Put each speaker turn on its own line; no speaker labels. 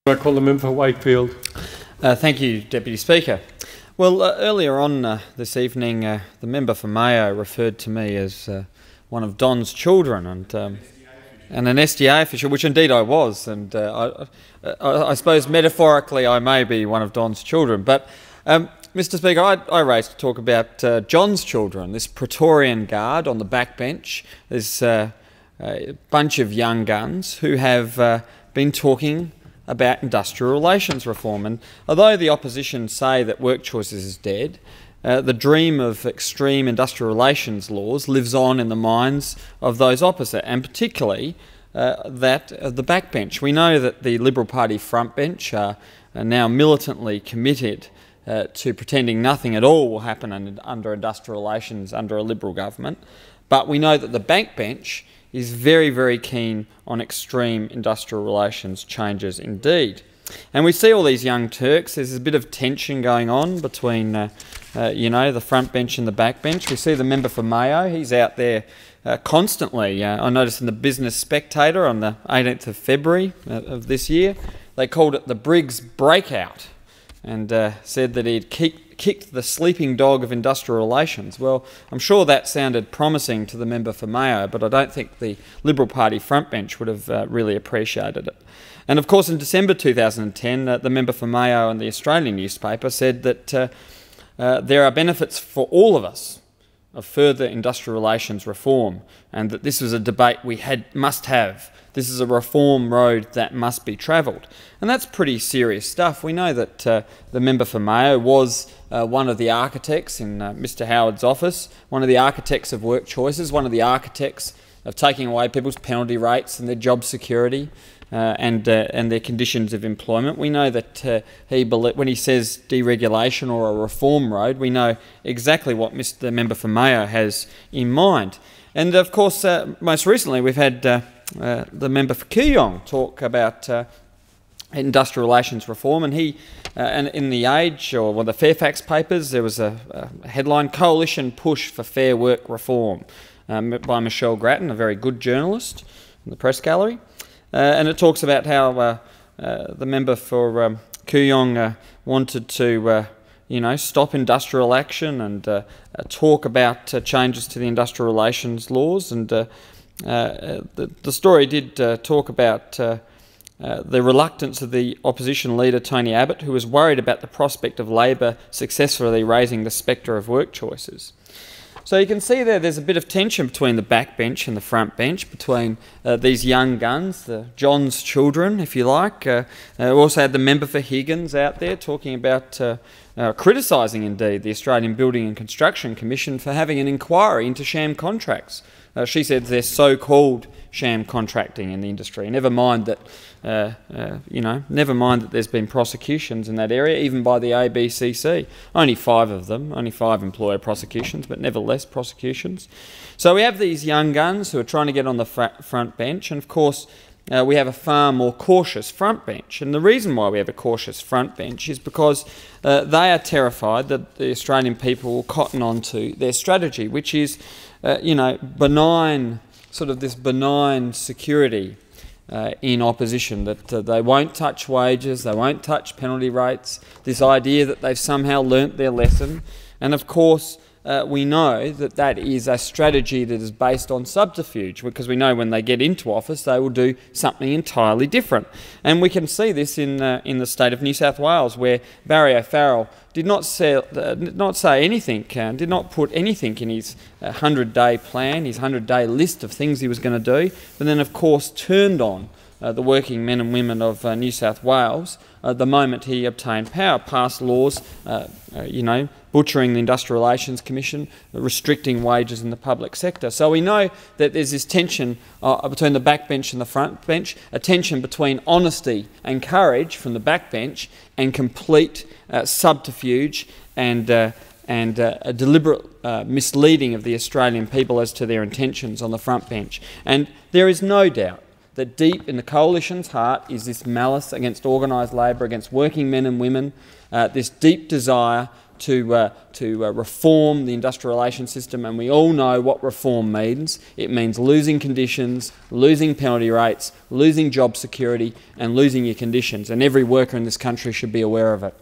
I call the member for Wakefield.
Thank you, Deputy Speaker. Well, earlier on this evening, the member for Mayo referred to me as one of Don's children and an SDA official, which indeed I was. And I suppose metaphorically I may be one of Don's children. But, Mr Speaker, I raised to talk about John's children, this Praetorian Guard on the backbench. There's a bunch of young guns who have been talking about industrial relations reform. And although the opposition say that work choices is dead, the dream of extreme industrial relations laws lives on in the minds of those opposite, and particularly that of the backbench. We know that the Liberal Party frontbench are now militantly committed to pretending nothing at all will happen under industrial relations under a Liberal government, but we know that the backbench is very, very keen on extreme industrial relations changes indeed. And we see all these young Turks. There's a bit of tension going on between, the front bench and the back bench. We see the member for Mayo. He's out there constantly. I noticed in the Business Spectator on the 18th of February of this year, they called it the Briggs Breakout and said that he'd kicked the sleeping dog of industrial relations. Well, I'm sure that sounded promising to the member for Mayo, but I don't think the Liberal Party frontbench would have really appreciated it. And of course, in December 2010, the member for Mayo and the Australian newspaper said that there are benefits for all of us of further industrial relations reform, and that this was a debate we must have. This is a reform road that must be travelled. And that's pretty serious stuff. We know that the member for Mayo was one of the architects in Mr Howard's office, one of the architects of work choices, one of the architects of taking away people's penalty rates and their job security and their conditions of employment. We know that when he says deregulation or a reform road, we know exactly what the member for Mayo has in mind. And of course, most recently we've had the member for Kooyong talk about industrial relations reform, and and in the Age or the Fairfax papers there was a headline, "Coalition Push for Fair Work Reform" by Michelle Grattan, a very good journalist in the Press Gallery, and it talks about how the member for Kooyong wanted to stop industrial action and talk about changes to the industrial relations laws. And the story did talk about the reluctance of the opposition leader Tony Abbott, who was worried about the prospect of Labor successfully raising the spectre of work choices. So you can see there's a bit of tension between the back bench and the front bench, between these young guns, John's children, if you like. We also had the member for Higgins out there talking about criticising, indeed, the Australian Building and Construction Commission for having an inquiry into sham contracts. She said they're so-called sham contracting in the industry. Never mind that, never mind that there's been prosecutions in that area, even by the ABCC. Only 5 of them, only 5 employer prosecutions, but nevertheless prosecutions. So we have these young guns who are trying to get on the front bench, and of course we have a far more cautious front bench. And the reason why we have a cautious front bench is because they are terrified that the Australian people will cotton on to their strategy, which is benign, sort of this benign security in opposition, that they won't touch wages, they won't touch penalty rates, this idea that they've somehow learnt their lesson. And of course, we know that that is a strategy that is based on subterfuge, because we know when they get into office they will do something entirely different. And we can see this in the state of New South Wales, where Barry O'Farrell did not say anything, did not put anything in his 100-day plan, his 100-day list of things he was going to do, but then of course turned on the working men and women of New South Wales the moment he obtained power, passed laws, butchering the Industrial Relations Commission, restricting wages in the public sector. So we know that there's this tension between the backbench and the front bench, a tension between honesty and courage from the backbench and complete subterfuge and a deliberate misleading of the Australian people as to their intentions on the front bench. And there is no doubt that deep in the Coalition's heart is this malice against organised labour, against working men and women, this deep desire to reform the industrial relations system, and we all know what reform means. It means losing conditions, losing penalty rates, losing job security and losing your conditions, and every worker in this country should be aware of it.